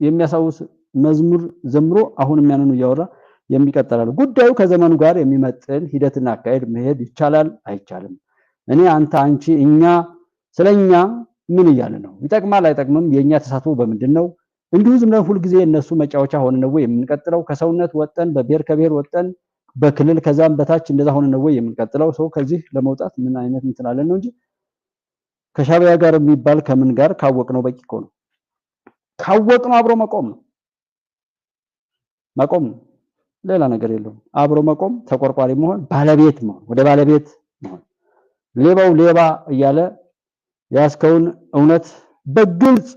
የሚያሳውስ መዝሙር ዘምሮ አሁንም ያንኑ እያወራ የሚቀጥላል። ጉዳዩ ከዘመኑ ጋር የሚመጥን ሂደትና አካሄድ መሄድ ይቻላል አይቻልም? እኔ አንተ አንቺ እኛ ስለኛ ምን እያለ ነው? ይጠቅማል አይጠቅምም? የኛ ተሳትፎ በምንድነው? እንዲሁ ዝም ብለን ሁሉ ጊዜ እነሱ መጫወቻ ሆነ ነው የምንቀጥለው? ከሰውነት ወጠን በብሔር ከብሔር ወጠን በክልል ከዛም በታች እንደዛ ሆነ ነው የምንቀጥለው? ሰው ከዚህ ለመውጣት ምን አይነት እንትላለን ነው እንጂ ከሻዕቢያ ጋር የሚባል ከምን ጋር ካወቅነው በቂ እኮ ነው። ካወቅነው አብሮ መቆም ነው ሌላ ነገር የለውም። አብሮ መቆም፣ ተቆርቋሪ መሆን፣ ባለቤት መሆን፣ ወደ ባለቤት መሆን። ሌባው ሌባ እያለ ያስከውን እውነት በግልጽ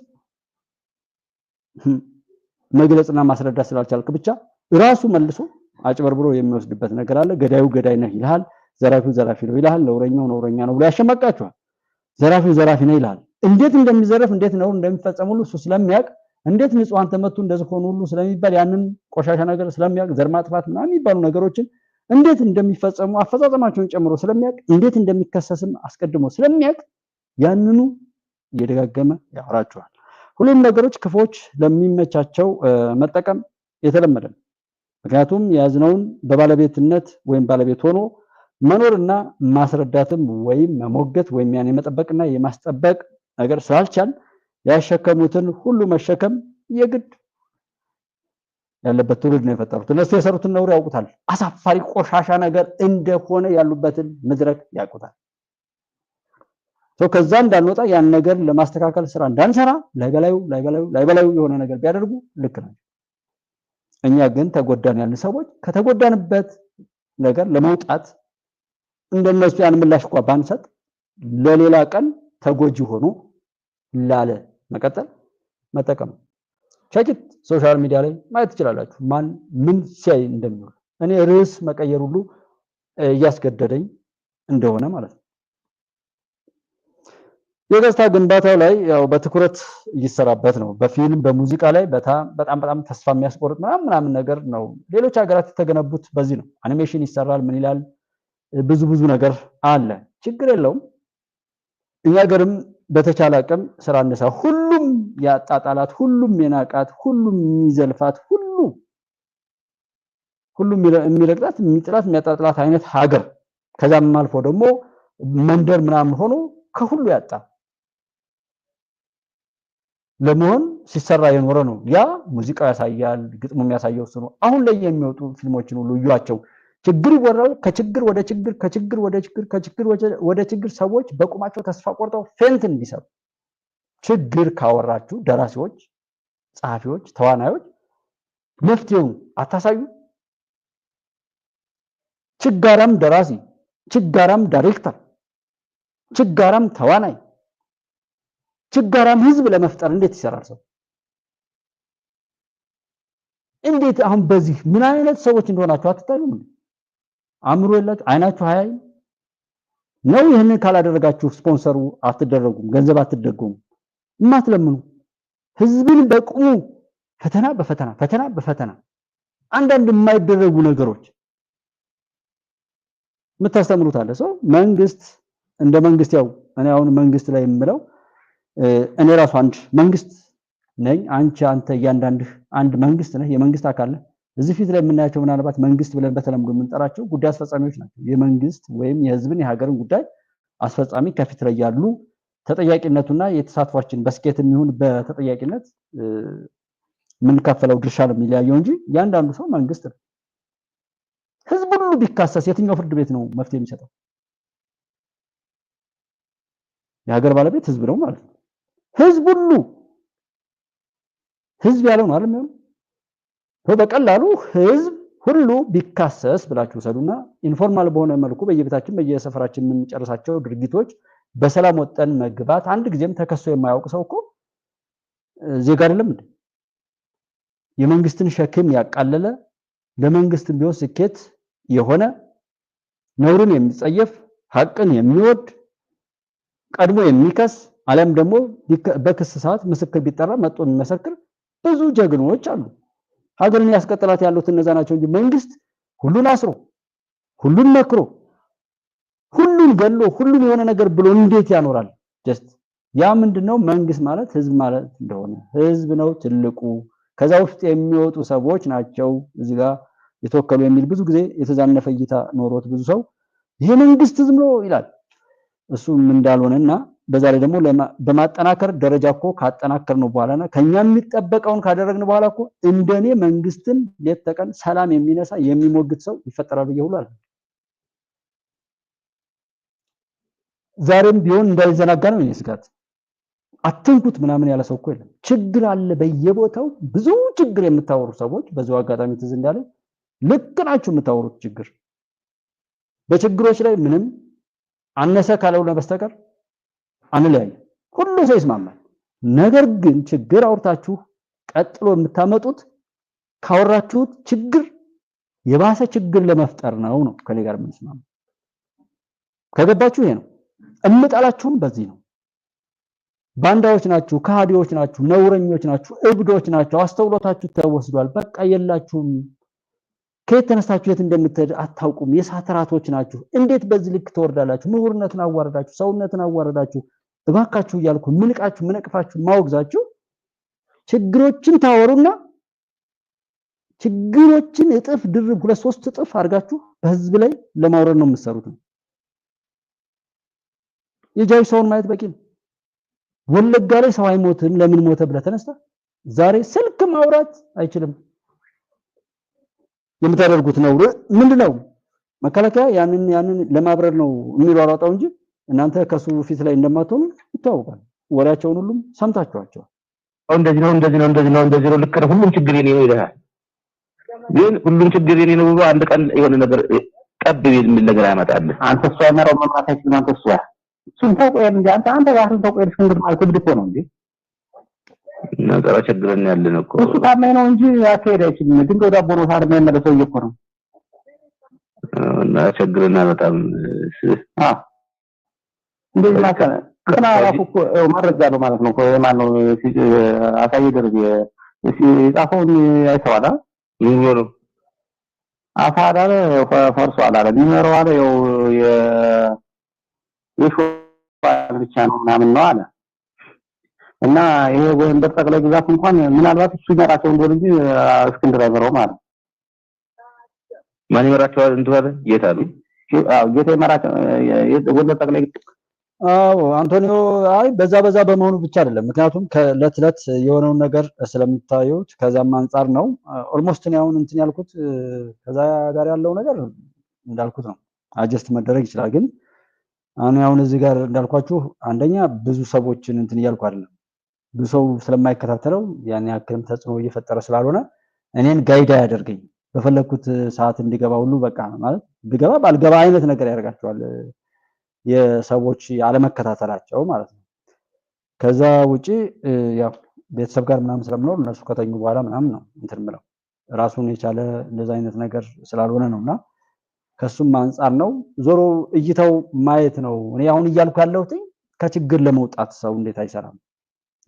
መግለጽና ማስረዳት ስላልቻልክ ብቻ ራሱ መልሶ አጭበርብሮ የሚወስድበት ነገር አለ። ገዳዩ ገዳይ ነህ ይልሃል፣ ዘራፊው ዘራፊ ነው ይልሃል፣ ነውረኛው ነውረኛ ነው ብሎ ያሸመቃቸዋል። ዘራፊው ዘራፊ ነው ይልሃል። እንዴት እንደሚዘረፍ እንዴት ነው እንደሚፈጸም ሁሉ እሱ ስለሚያውቅ እንዴት ንጹሃን ተመቱ እንደዚህ ሆነ ሁሉ ስለሚባል ያንን ቆሻሻ ነገር ስለሚያውቅ ዘር ማጥፋት ምናምን የሚባሉ ነገሮችን እንዴት እንደሚፈጸሙ አፈጻጸማቸውን ጨምሮ ስለሚያውቅ እንዴት እንደሚከሰስም አስቀድሞ ስለሚያውቅ ያንኑ እየደጋገመ ያወራቸዋል። ሁሉም ነገሮች ክፎች ለሚመቻቸው መጠቀም የተለመደ ነው። ምክንያቱም የያዝነውን በባለቤትነት ወይም ባለቤት ሆኖ መኖርና ማስረዳትም ወይም መሞገት ወይም ያን የመጠበቅና የማስጠበቅ ነገር ስላልቻል ያሸከሙትን ሁሉ መሸከም የግድ ያለበት ትውልድ ነው የፈጠሩት። እነሱ የሰሩትን ነውር ያውቁታል። አሳፋሪ ቆሻሻ ነገር እንደሆነ ያሉበትን መድረክ ያውቁታል። ከዛ እንዳንወጣ ያን ነገር ለማስተካከል ስራ እንዳንሰራ ላይበላዩ የሆነ ነገር ቢያደርጉ ልክ ነው። እኛ ግን ተጎዳን ያልን ሰዎች ከተጎዳንበት ነገር ለመውጣት እንደነሱ ያን ምላሽ እንኳን ባንሰጥ ለሌላ ቀን ተጎጂ ሆኖ ላለ መቀጠል መጠቀም ቸኪት ሶሻል ሚዲያ ላይ ማየት ትችላላችሁ ማን ምን ሲያይ እንደሚውል። እኔ ርዕስ መቀየር ሁሉ እያስገደደኝ እንደሆነ ማለት ነው። የገጽታ ግንባታው ላይ ያው በትኩረት እየሰራበት ነው። በፊልም በሙዚቃ ላይ በጣም ተስፋ የሚያስቆርጥ ምናምን ነገር ነው። ሌሎች ሀገራት የተገነቡት በዚህ ነው። አኒሜሽን ይሰራል፣ ምን ይላል፣ ብዙ ነገር አለ። ችግር የለውም። እኛ ሀገርም በተቻለ አቅም ስራ እንሰራ። ሁሉም ያጣጣላት፣ ሁሉም የናቃት፣ ሁሉም የሚዘልፋት፣ ሁሉም የሚረግጣት፣ የሚጥላት፣ የሚያጣጥላት አይነት ሀገር ከዛም አልፎ ደግሞ መንደር ምናምን ሆኖ ከሁሉ ያጣ ለመሆን ሲሰራ የኖረ ነው። ያ ሙዚቃው ያሳያል፣ ግጥሙ የሚያሳየው እሱ ነው። አሁን ላይ የሚወጡ ፊልሞችን ሁሉ እዩዋቸው። ችግር ይወራል። ከችግር ወደ ችግር፣ ከችግር ወደ ችግር፣ ከችግር ወደ ችግር ሰዎች በቁማቸው ተስፋ ቆርጠው ፌንት እንዲሰሩ። ችግር ካወራችሁ ደራሲዎች፣ ጸሐፊዎች፣ ተዋናዮች መፍትሄውን አታሳዩ። ችጋራም ደራሲ፣ ችጋራም ዳይሬክተር፣ ችጋራም ተዋናይ፣ ችጋራም ህዝብ ለመፍጠር እንዴት ይሰራል ሰው? እንዴት አሁን በዚህ ምን አይነት ሰዎች እንደሆናችሁ አትታዩም? አእምሮ የላችሁ? አይናችሁ አያይም ነው? ይህንን ካላደረጋችሁ ስፖንሰሩ አትደረጉም፣ ገንዘብ አትደጎሙ፣ የማትለምኑ ህዝብን በቁሙ ፈተና በፈተና አንዳንድ የማይደረጉ ነገሮች የምታስተምሩት አለ ሰው። መንግስት እንደ መንግስት ያው እኔ አሁን መንግስት ላይ የምለው እኔ ራሱ አንድ መንግስት ነኝ። አንተ እያንዳንድህ አንድ መንግስት ነህ፣ የመንግስት አካል ነህ። እዚህ ፊት ላይ የምናያቸው ምናልባት መንግስት ብለን በተለምዶ የምንጠራቸው ጉዳይ አስፈጻሚዎች ናቸው። የመንግስት ወይም የህዝብን የሀገርን ጉዳይ አስፈጻሚ ከፊት ላይ ያሉ ተጠያቂነቱና የተሳትፏችን በስኬትም ይሁን በተጠያቂነት የምንከፈለው ድርሻ ነው የሚለያየው እንጂ ያንዳንዱ ሰው መንግስት ነው። ህዝብ ሁሉ ቢካሰስ የትኛው ፍርድ ቤት ነው መፍትሄ የሚሰጠው? የሀገር ባለቤት ህዝብ ነው ማለት ነው። ህዝብ ሁሉ ህዝብ ያለው ነው አይደል? በቀላሉ ህዝብ ሁሉ ቢካሰስ ብላችሁ ሰዱና ኢንፎርማል በሆነ መልኩ በየቤታችን በየሰፈራችን የምንጨርሳቸው ድርጊቶች በሰላም ወጠን መግባት። አንድ ጊዜም ተከሶ የማያውቅ ሰው እኮ ዜጋ አይደለም እንዴ? የመንግስትን ሸክም ያቃለለ ለመንግስት ቢሆን ስኬት የሆነ ነውርን የሚጸየፍ ሐቅን የሚወድ ቀድሞ የሚከስ አለም ደግሞ በክስ ሰዓት ምስክር ቢጠራ መጥቶ የሚመሰክር ብዙ ጀግኖች አሉ። ሀገርን ያስቀጥላት ያሉት እነዛ ናቸው እንጂ መንግስት ሁሉን አስሮ ሁሉን መክሮ ሁሉን ገሎ ሁሉን የሆነ ነገር ብሎ እንዴት ያኖራል? ጀስት ያ ምንድነው? መንግስት ማለት ህዝብ ማለት እንደሆነ ህዝብ ነው ትልቁ። ከዛ ውስጥ የሚወጡ ሰዎች ናቸው እዚህ ጋር የተወከሉ የሚል ብዙ ጊዜ የተዛነፈ እይታ ኖሮት ብዙ ሰው ይሄ መንግስት ዝም ብሎ ይላል። እሱም እንዳልሆነና በዛ ላይ ደግሞ በማጠናከር ደረጃ እኮ ካጠናከርነው በኋላና ከኛ የሚጠበቀውን ካደረግን በኋላ እኮ እንደኔ መንግስትን ሌት ተቀን ሰላም የሚነሳ የሚሞግት ሰው ይፈጠራል ብዬ ሁሉ አለ። ዛሬም ቢሆን እንዳይዘናጋ ነው ስጋት። አትንኩት ምናምን ያለ ሰው እኮ የለም። ችግር አለ በየቦታው ብዙ ችግር የምታወሩ ሰዎች በዛው አጋጣሚ ትዝ እንዳለ ልክ ናችሁ የምታወሩት ችግር። በችግሮች ላይ ምንም አነሰ ካለውና በስተቀር አንለያይ፣ ሁሉ ሰው ይስማማል። ነገር ግን ችግር አውርታችሁ ቀጥሎ የምታመጡት ካወራችሁት ችግር የባሰ ችግር ለመፍጠር ነው ከኔ ጋር የምንስማማው። ከገባችሁ ይሄ ነው። እምጣላችሁም በዚህ ነው። ባንዳዎች ናችሁ፣ ከሃዲዎች ናችሁ፣ ነውረኞች ናችሁ፣ እብዶች ናችሁ፣ አስተውሎታችሁ ተወስዷል፣ በቃ የላችሁም፣ ከየት ተነስታችሁ የት እንደምትሄድ አታውቁም። የሳተራቶች ናችሁ። እንዴት በዚህ ልክ ትወርዳላችሁ? ምሁርነትን አዋረዳችሁ፣ ሰውነትን አዋረዳችሁ። እባካችሁ እያልኩ ምንቃችሁ፣ ምንቅፋችሁ፣ ማወግዛችሁ ችግሮችን ታወሩና ችግሮችን እጥፍ ድርብ 2-3 እጥፍ አድርጋችሁ በህዝብ ላይ ለማውረድ ነው የምትሰሩት። የጃዊ ሰውን ማየት በቂ ነው። ወለጋ ላይ ሰው አይሞትም ለምን ሞተ ብለህ ተነስታ ዛሬ ስልክ ማውራት አይችልም። የምታደርጉት ነው ምንድነው? መከላከያ ያንን ለማብረር ነው የሚሯሯጠው እንጂ እናንተ ከሱ ፊት ላይ እንደማትሆኑ ይታወቃል። ወሬያቸውን ሁሉም ሰምታችኋቸዋል። እንደዚህ ነው ልክ ነው፣ ሁሉም ችግር የኔ ነው ይላል። ግን ሁሉም ችግር የኔ ነው ብሎ አንድ ቀን የሆነ ነገር ጠብ የሚል ነገር ያመጣል። አንተ እሱ ያመራው መምራታችን አንተ እሱን ታውቀው እንዴ? አንተ ራስህን ታውቀው እስክንድር ማለት እብድ እኮ ነው እንዴ? ነገር ችግርን ያለን እኮ እሱ ታማኝ ነው እንጂ አትሄድ አይችልም። ግን ወደ አቦኖ ታር የሚመለሰው እኮ ነው እና ችግርና በጣም እንደዚህ ማለት ከና ራሱ እኮ መረጃ ነው ማለት ነው። ማን ነው አሳይ ደረጀ ሲጻፈውን አይተዋላ ይኖር አፋዳለ ፈርሶ አላለ የሚመረው አለ ያው ብቻ ነው ምናምን ነው አለ እና ይሄ ጎንደር ጠቅላይ ግዛት እንኳን ምናልባት እሱ ይመራቸው እንደሆነ እንጂ እስክንድር አይመራው ማለት ማን ይመራቸዋል እንደሆነ የታሉ ጌታ ይመራቸው ጎንደር ጠቅላይ አንቶኒዮ በዛ በመሆኑ ብቻ አይደለም። ምክንያቱም ከለት የሆነውን ነገር ስለምታዩት ከዛም አንፃር ነው። ኦልሞስት ነው አሁን እንትን ያልኩት ከዛ ጋር ያለው ነገር እንዳልኩት ነው። አጀስት መደረግ ይችላል። ግን አሁን እዚህ ጋር እንዳልኳችሁ አንደኛ ብዙ ሰዎችን እንትን እያልኩ አይደለም። ብዙ ሰው ስለማይከታተለው ያን ያክልም ተጽዕኖ እየፈጠረ ስላልሆነ እኔን ጋይድ ያደርገኝ በፈለኩት ሰዓት እንዲገባ ሁሉ በቃ ማለት ቢገባ ባልገባ አይነት ነገር ያደርጋቸዋል የሰዎች አለመከታተላቸው ማለት ነው። ከዛ ውጪ ያው ቤተሰብ ጋር ምናምን ስለምኖር እነሱ ከተኙ በኋላ ምናምን ነው እንትን ምለው ራሱን የቻለ እንደዛ አይነት ነገር ስላልሆነ ነውና ከሱም አንፃር ነው። ዞሮ እይታው ማየት ነው። እኔ አሁን እያልኩ ያለሁት ከችግር ለመውጣት ሰው እንዴት አይሰራም?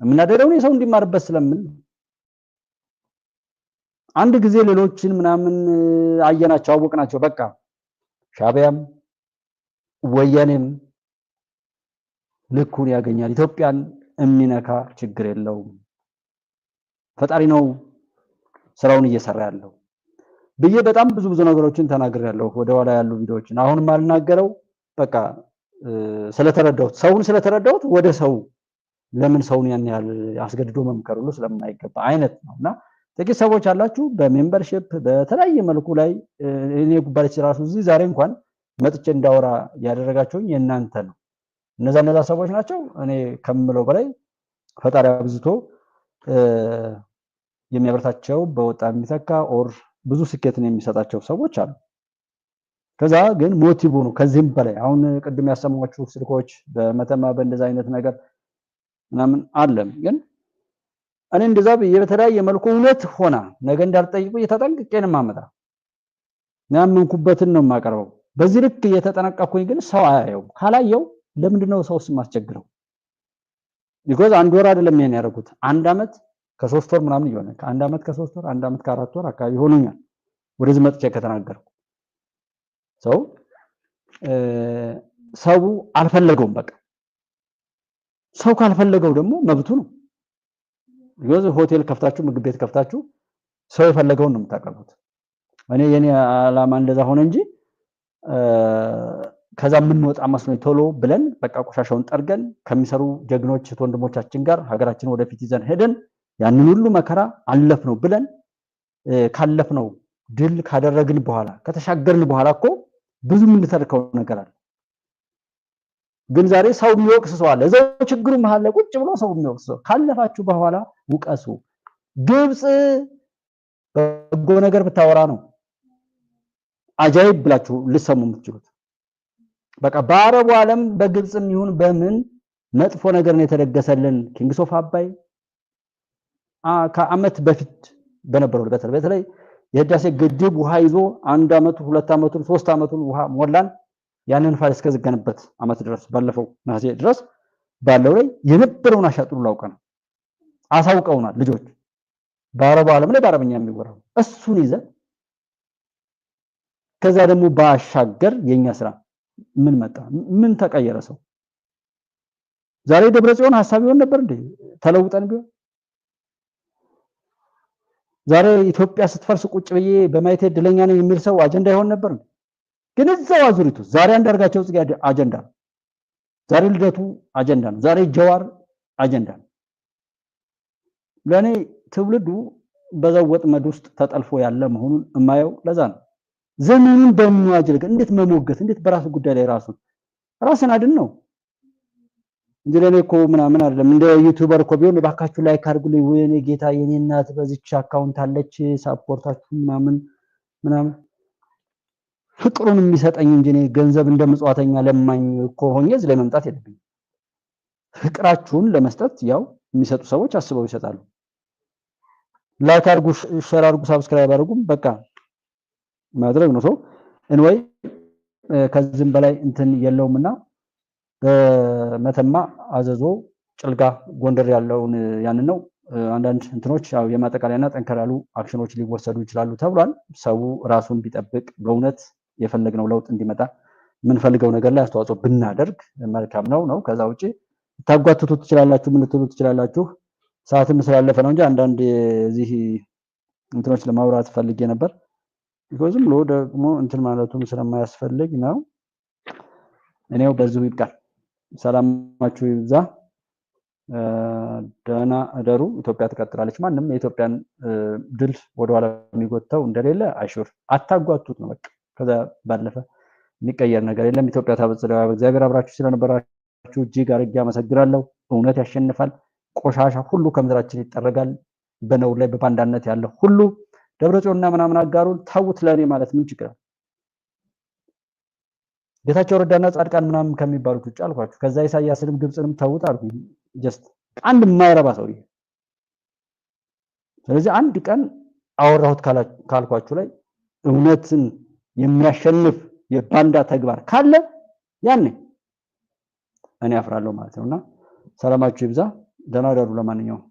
የምናደርገው ሰው እንዲማርበት ስለምን አንድ ጊዜ ሌሎችን ምናምን አየናቸው አወቅናቸው በቃ ሻቢያም ወያኔም ልኩን ያገኛል። ኢትዮጵያን የሚነካ ችግር የለውም። ፈጣሪ ነው ስራውን እየሰራ ያለው ብዬ በጣም ብዙ ነገሮችን ተናግሬያለሁ። ወደ ኋላ ያሉ ቪዲዮዎችን አሁን ማልናገረው በቃ ስለተረዳሁት ሰውን ስለተረዳሁት ወደ ሰው ለምን ሰውን ያን ያህል አስገድዶ መምከር ሁሉ ስለማይገባ አይነት ነውና ጥቂት ሰዎች አላችሁ በሜምበርሺፕ በተለያየ መልኩ ላይ እኔ ጉባኤች ራሱ እዚህ ዛሬ እንኳን መጥቼ እንዳወራ ያደረጋችሁኝ የእናንተ ነው። እነዛ ሰዎች ናቸው። እኔ ከምለው በላይ ፈጣሪ አብዝቶ የሚያበረታቸው በወጣ የሚተካ ኦር ብዙ ስኬትን የሚሰጣቸው ሰዎች አሉ። ከዛ ግን ሞቲቭ ነው ከዚህም በላይ አሁን ቅድም ያሰማችሁ ስልኮች በመተማ በእንደዛ አይነት ነገር ምናምን አለም ግን እኔ እንደዛ በተለያየ መልኩ እውነት ሆና ነገ እንዳልጠይቁ እየተጠንቅቄ ነው ማመጣ ያመንኩበትን ነው የማቀርበው። በዚህ ልክ እየተጠነቀቅኩኝ ግን ሰው አያየው ካላየው ለምንድነው ሰውስ ማስቸግረው? ቢኮዝ አንድ ወር አይደለም ይሄን ያደረጉት 1 አመት ከ3 ወር ምናምን ይሆናል። ከ1 አመት ከ3 ወር 1 አመት ከ4 ወር አካባቢ ሆኖኛል ወደዚህ መጥቼ ከተናገርኩ። ሰው አልፈለገውም። በቃ ሰው ካልፈለገው ደግሞ መብቱ ነው። ቢኮዝ ሆቴል ከፍታችሁ ምግብ ቤት ከፍታችሁ ሰው የፈለገውን ነው የምታቀርቡት። እኔ የኔ አላማ እንደዛ ሆነ እንጂ ከዛ ምን ወጣ መስሎኝ ቶሎ ብለን በቃ ቆሻሻውን ጠርገን ከሚሰሩ ጀግኖች ወንድሞቻችን ጋር ሀገራችን ወደፊት ይዘን ሄደን ያንን ሁሉ መከራ አለፍነው ብለን ካለፍነው ድል ካደረግን በኋላ ከተሻገርን በኋላ እኮ ብዙ ምን ተርከው ነገር አለ። ግን ዛሬ ሰው የሚወቅስ ሰው አለ። እዛው ችግሩ መሃል ላይ ቁጭ ብሎ ሰው የሚወቅስ ሰው ካለፋችሁ በኋላ ውቀሱ። ግብጽ በጎ ነገር ብታወራ ነው አጃይብ ብላችሁ ልሰሙ የምትችሉት። በቃ በአረቡ ዓለም በግብጽም ይሁን በምን መጥፎ ነገር ነው የተደገሰልን። ኪንግስ ኦፍ አባይ ከአመት በፊት በነበረው በተለይ የህዳሴ ግድብ ውሃ ይዞ 1 አመቱ 2 አመቱን 3 አመቱን ውሃ ሞላን። ያንን ፋይል እስከዘገነበት አመት ድረስ ባለፈው ነሐሴ ድረስ ባለው ላይ የነበረውን አሻጥሩ ላውቀና አሳውቀውናል ልጆች በአረቡ ዓለም ላይ በአረብኛ የሚወራው እሱን ይዘን ከዛ ደግሞ ባሻገር የኛ ስራ ምን መጣ? ምን ተቀየረ? ሰው ዛሬ ደብረጽዮን ሐሳብ ይሆን ነበር እንዴ? ተለውጠን ቢሆን ዛሬ ኢትዮጵያ ስትፈርስ ቁጭ ብዬ በማየት እድለኛ ነኝ የሚል ሰው አጀንዳ ይሆን ነበር። ግን እዛው አዙሪቱ ዛሬ አንዳርጋቸው ጽጌ አጀንዳ ነው። ዛሬ ልደቱ አጀንዳ ነው። ዛሬ ጀዋር አጀንዳ ነው። ለኔ ትውልዱ በዛው ወጥመድ ውስጥ ተጠልፎ ያለ መሆኑን የማየው ለዛ ነው። ዘመኑን በሚያጅልቅ እንዴት መሞገት እንዴት በራሱ ጉዳይ ላይ ራስን አድን ነው እንጂ ለኔ እኮ ምናምን አይደለም። እንደ ዩቲዩበር እኮ ቢሆን ባካችሁ ላይክ አድርጉልኝ ወይኔ ጌታ የኔ እናት በዚች አካውንት አለች ሳፖርታችሁ ምናምን ፍቅሩን የሚሰጠኝ እንጂ እኔ ገንዘብ እንደምጽዋተኛ ለማኝ እኮ ሆኜ እዚህ ላይ መምጣት የለብኝም። ፍቅራችሁን ለመስጠት ያው የሚሰጡ ሰዎች አስበው ይሰጣሉ። ላይክ አድርጉ፣ ሼር አድርጉ፣ ሰብስክራይብ አድርጉ በቃ ማድረግ ነው። ሰው እንወይ ከዚህም በላይ እንትን የለውምና በመተማ አዘዞ ጭልጋ ጎንደር ያለውን ያንን ነው። አንዳንድ እንትኖች ያው የማጠቃለያና ጠንከር ያሉ አክሽኖች ሊወሰዱ ይችላሉ ተብሏል። ሰው ራሱን ቢጠብቅ በእውነት የፈለግነው ለውጥ እንዲመጣ የምንፈልገው ነገር ላይ አስተዋጽኦ ብናደርግ መልካም ነው። ከዛ ውጪ ታጓትቱ ትችላላችሁ፣ ምን ልትሉ ትችላላችሁ። ሰዓትም ስላለፈ ነው እንጂ አንዳንድ እዚህ እንትኖች ለማውራት ፈልጌ ነበር። ዝም ብሎ ደግሞ እንትን ማለቱም ስለማያስፈልግ ነው። እኔው በዚሁ ይብቃል። ሰላማችሁ ይብዛ። ደህና አደሩ። ኢትዮጵያ ትቀጥላለች። ማንም የኢትዮጵያን ድል ወደኋላ የሚጎተው እንደሌለ አይሹር አታጓቱት ነው በቃ። ከዛ ባለፈ የሚቀየር ነገር የለም። ኢትዮጵያ ታበጽሕላ። እግዚአብሔር አብራችሁ ስለነበራችሁ እጅግ አድርጌ አመሰግናለሁ። እውነት ያሸንፋል። ቆሻሻ ሁሉ ከምድራችን ይጠረጋል። በነውር ላይ በባንዳነት ያለ ሁሉ ደብረጽዮንና ምናምን አጋሩን ተውት። ለኔ ማለት ምን ችግር አለ? ጌታቸው ረዳና ጻድቃን ምናምን ከሚባሉት ውጭ አልኳችሁ። ከዛ ኢሳያስንም ግብጽንም ተውት አልኩ። ጀስት አንድ የማይረባ ሰው ይሄ። ስለዚህ አንድ ቀን አወራሁት ካልኳችሁ ላይ እውነትን የሚያሸንፍ የባንዳ ተግባር ካለ ያኔ እኔ አፍራለሁ ማለት ነውና ሰላማችሁ ይብዛ። ደህና ደሩ። ለማንኛውም